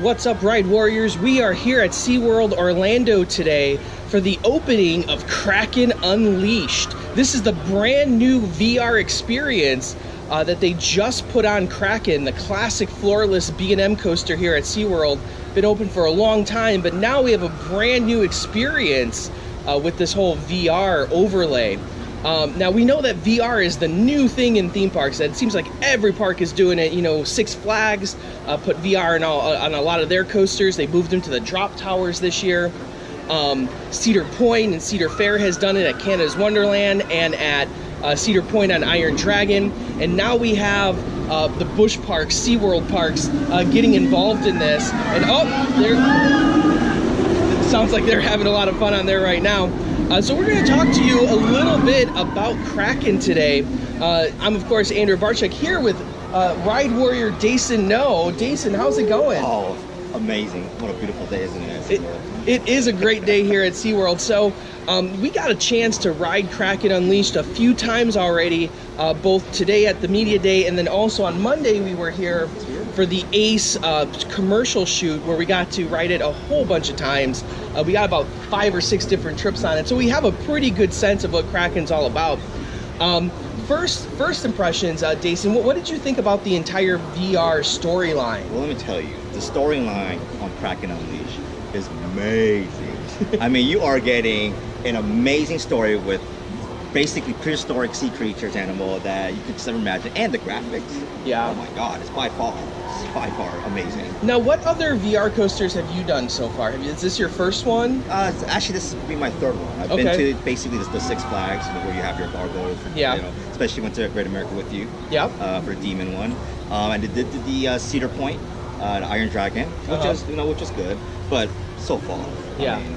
What's up, Ride Warriors? We are here at SeaWorld Orlando today for the opening of Kraken Unleashed. This is the brand new VR experience that they just put on Kraken, the classic floorless B&M coaster here at SeaWorld. Been open for a long time, but now we have a brand new experience with this whole VR overlay. Now we know that VR is the new thing in theme parks. It seems like every park is doing it. You know, Six Flags put VR on a lot of their coasters. They moved them to the drop towers this year. Cedar Point and Cedar Fair has done it at Canada's Wonderland and at Cedar Point on Iron Dragon. And now we have the Busch Parks, SeaWorld Parks getting involved in this. And it sounds like they're having a lot of fun on there right now. So we're going to talk to you a little bit about Kraken today. I'm, of course, Andrew Barczyk here with Ride Warrior Dason. Dason, how's it going? Oh, amazing. What a beautiful day, isn't it? It is a great day here at SeaWorld. So we got a chance to ride Kraken Unleashed a few times already, both today at the Media Day and then also on Monday we were here for the ACE commercial shoot where we got to ride it a whole bunch of times. We got about 5 or 6 different trips on it, so we have a pretty good sense of what Kraken's all about. First impressions, Dason, what did you think about the entire VR storyline? Well, let me tell you, the storyline on Kraken Unleashed is amazing. I mean, you are getting an amazing story with basically prehistoric sea creatures, animal that you could just never imagine, and the graphics. Yeah. Oh my God, it's by far amazing. Now, what other VR coasters have you done so far? Is this your first one? Actually, this will be my third one. I've been to basically the Six Flags, where you have your gargoyles. Yeah. You know, especially went to Great America with you. Yep. For Demon one, and did the Cedar Point, the Iron Dragon, which is good, but so far. Yeah. I mean,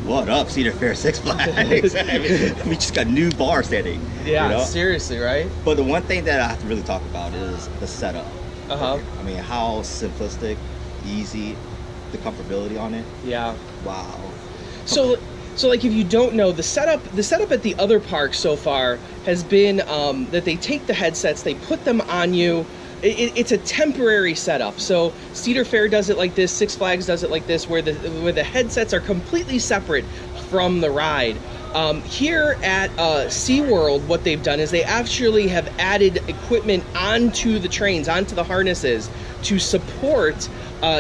what up, Cedar Fair, Six Flags? I mean, we just got new bar setting. Yeah, you know? Seriously, right? But the one thing that I have to really talk about is the setup. I mean, how simplistic, easy, the comfortability on it. Yeah. Wow. So like, if you don't know, the setup at the other parks so far has been that they take the headsets, they put them on you. It's a temporary setup. So Cedar Fair does it like this, Six Flags does it like this, where the headsets are completely separate from the ride. Here at SeaWorld, what they've done is they actually have added equipment onto the trains, onto the harnesses, to support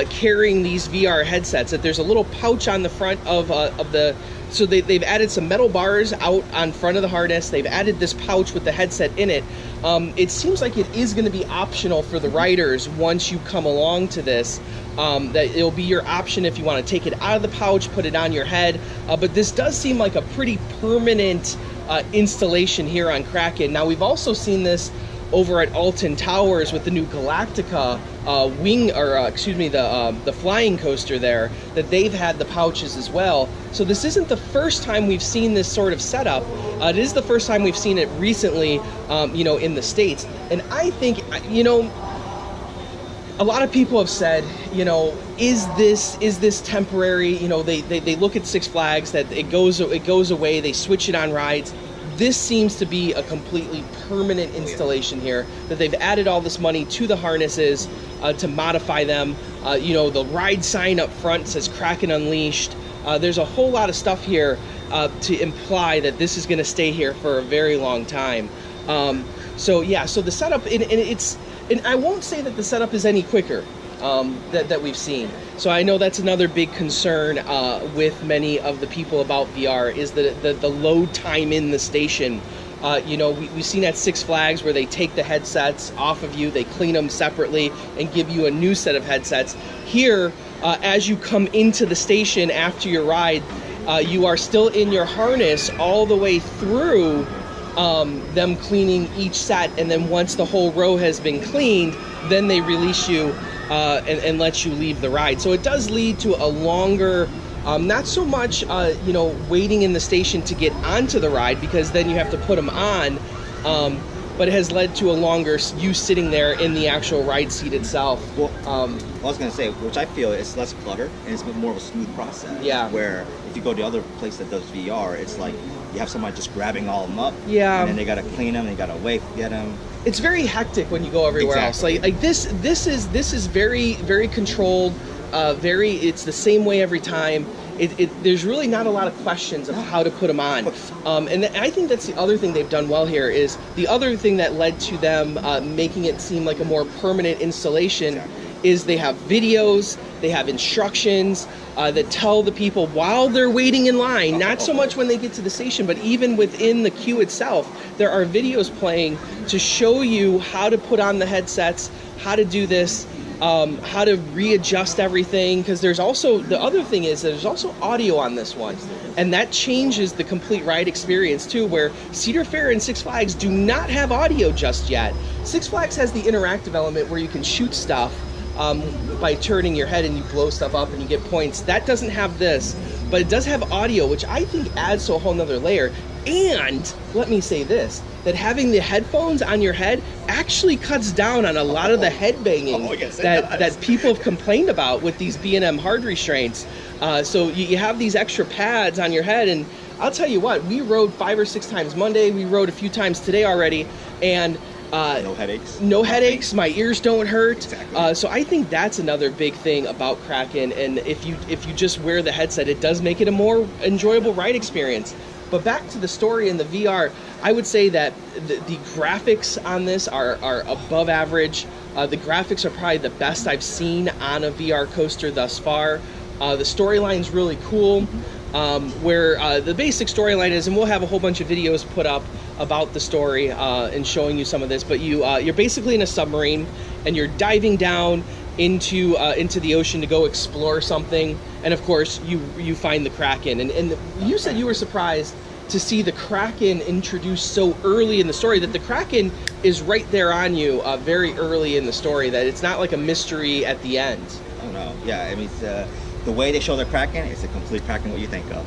carrying these VR headsets. That there's a little pouch on the front of the. So they've added some metal bars out on front of the harness. They've added this pouch with the headset in it. It seems like it is going to be optional for the riders once you come along to this. That it'll be your option if you want to take it out of the pouch, put it on your head. But this does seem like a pretty permanent installation here on Kraken. Now, we've also seen this over at Alton Towers with the new Galactica the flying coaster there, that they've had the pouches as well. So this isn't the first time we've seen this sort of setup. It is the first time we've seen it recently, in the States. And I think, a lot of people have said, is this temporary? They look at Six Flags, that it goes away, they switch it on rides. This seems to be a completely permanent installation here, that they've added all this money to the harnesses to modify them. The ride sign up front says Kraken Unleashed. There's a whole lot of stuff here to imply that this is going to stay here for a very long time. So the setup, and I won't say that the setup is any quicker that we've seen. So I know that's another big concern with many of the people about VR, is the load time in the station. We've seen at Six Flags where they take the headsets off of you, they clean them separately and give you a new set of headsets. Here, as you come into the station after your ride, you are still in your harness all the way through them cleaning each set, and then once the whole row has been cleaned, then they release you and let you leave the ride. So it does lead to a longer, not so much waiting in the station to get onto the ride, because then you have to put them on, but it has led to a longer you sitting there in the actual ride seat itself. Well, I was going to say, which I feel is less clutter and it's more of a smooth process. Yeah. Where if you go to the other place that does VR, it's like you have somebody just grabbing all of them up. Yeah. And then they got to clean them, they got to wait, get them. It's very hectic when you go everywhere else. Like this is very, very controlled. it's the same way every time. There's really not a lot of questions of how to put them on. And I think that's the other thing they've done well here is the other thing that led to them making it seem like a more permanent installation is they have videos, they have instructions that tell the people while they're waiting in line, not so much when they get to the station, but even within the queue itself, there are videos playing to show you how to put on the headsets, how to do this, how to readjust everything, because there's also, the other thing is there's also audio on this one, and that changes the complete ride experience too, where Cedar Fair and Six Flags do not have audio just yet. Six Flags has the interactive element where you can shoot stuff by turning your head and you blow stuff up and you get points. That doesn't have this, but it does have audio, which I think adds to a whole nother layer. And let me say this, that having the headphones on your head actually cuts down on a lot of the head banging that people have complained about with these B&M hard restraints. So you have these extra pads on your head, and I'll tell you what, we rode 5 or 6 times Monday, we rode a few times today already, and no headaches. No headaches. My ears don't hurt. Exactly. So I think that's another big thing about Kraken. And if you just wear the headset, it does make it a more enjoyable ride experience. But back to the story and the VR, I would say that the graphics on this are above average. The graphics are probably the best I've seen on a VR coaster thus far. The storyline's really cool. Where the basic storyline is, and we'll have a whole bunch of videos put up about the story and showing you some of this, but you're basically in a submarine and you're diving down into the ocean to go explore something, and of course you find the Kraken, and you said you were surprised to see the Kraken introduced so early in the story, that the Kraken is right there on you very early in the story, that it's not like a mystery at the end. Oh no, yeah, I mean, the way they show the Kraken, it's a complete Kraken what you think of.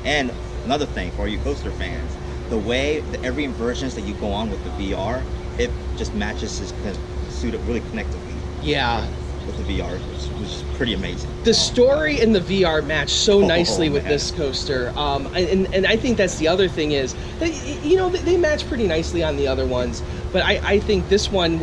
And another thing for you coaster fans, the way every inversions that you go on with the VR, it just matches this suit up really connectively. Yeah. With the VR, which is pretty amazing. The story and the VR match so nicely with this coaster, and I think that's the other thing is that, you know, they match pretty nicely on the other ones, but I think this one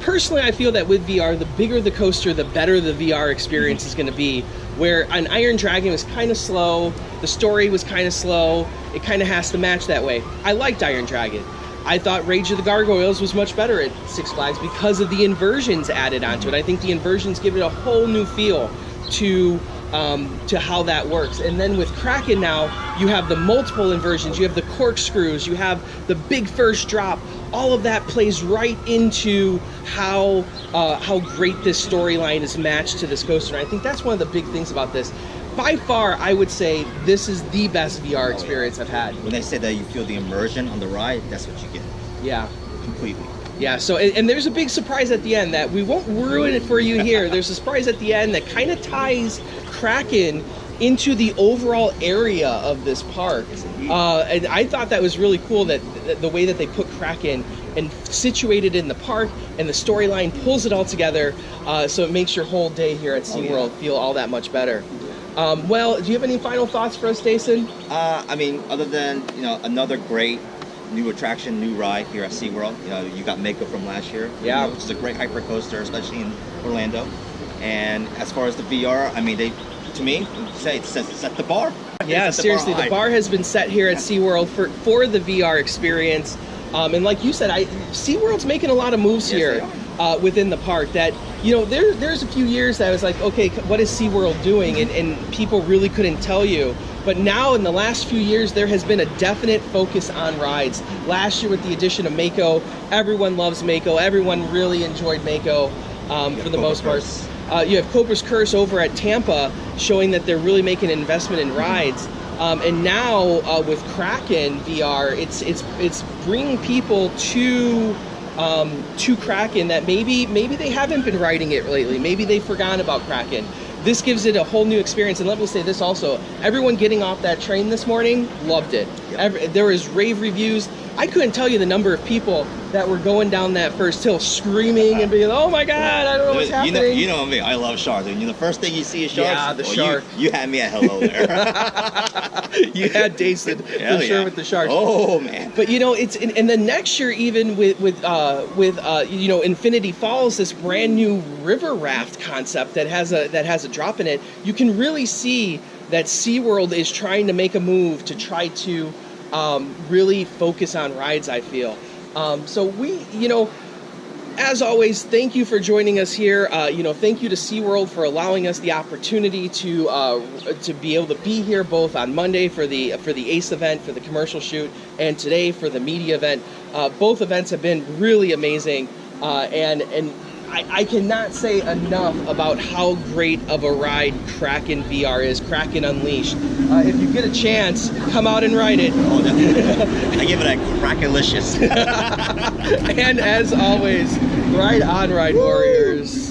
personally, I feel that with VR, the bigger the coaster, the better the VR experience is going to be. Where an Iron Dragon was kind of slow, the story was kind of slow, it kind of has to match that way. I liked Iron Dragon. I thought Rage of the Gargoyles was much better at Six Flags because of the inversions added onto it. I think the inversions give it a whole new feel to how that works. And then with Kraken now, you have the multiple inversions, you have the corkscrews, you have the big first drop. All of that plays right into how great this storyline is matched to this coaster. And I think that's one of the big things about this. By far, I would say this is the best VR experience I've had. When they say that you feel the immersion on the ride, that's what you get. Yeah. Completely. Yeah, so, and there's a big surprise at the end that we won't ruin it for you here. There's a surprise at the end that kind of ties Kraken into the overall area of this park. And I thought that was really cool, that the way that they put Kraken and situated in the park, and the storyline pulls it all together, so it makes your whole day here at SeaWorld feel all that much better. Well, do you have any final thoughts for us, Dason? I mean, other than, you know, another great new attraction, new ride here at SeaWorld. You know, you got Mako from last year. Yeah. You know, it's a great hyper coaster, especially in Orlando. And as far as the VR, I mean, to me, say it set the bar. Yeah, seriously, the bar has been set here at SeaWorld for the VR experience. And like you said, SeaWorld's making a lot of moves here within the park that, you know, there's a few years that I was like, okay, what is SeaWorld doing? And people really couldn't tell you. But now in the last few years, there has been a definite focus on rides. Last year with the addition of Mako, everyone loves Mako. Everyone really enjoyed Mako for the most part. You have Cobra's Curse over at Tampa showing that they're really making an investment in rides. And now with Kraken VR, it's bringing people to Kraken that maybe they haven't been riding it lately. Maybe they've forgotten about Kraken. This gives it a whole new experience. And let me say this also, everyone getting off that train this morning loved it. Yep. There was rave reviews. I couldn't tell you the number of people that were going down that first hill screaming and being, oh my God, I don't know what's happening. You know me, I love sharks. And the first thing you see is sharks. Yeah, the shark. You had me at hello there. You had Dason for sure with the sharks. Oh man! But it's and then next year even with Infinity Falls, this brand new river raft concept that has a drop in it. You can really see that SeaWorld is trying to make a move to try to really focus on rides, I feel. So we, as always, thank you for joining us here. Thank you to SeaWorld for allowing us the opportunity to be able to be here both on Monday for the ACE event, for the commercial shoot, and today for the media event. Both events have been really amazing, and I cannot say enough about how great of a ride Kraken VR is, Kraken Unleashed. If you get a chance, come out and ride it. Oh, definitely. I give it a Krakenlicious. And as always, ride on, Ride Warriors.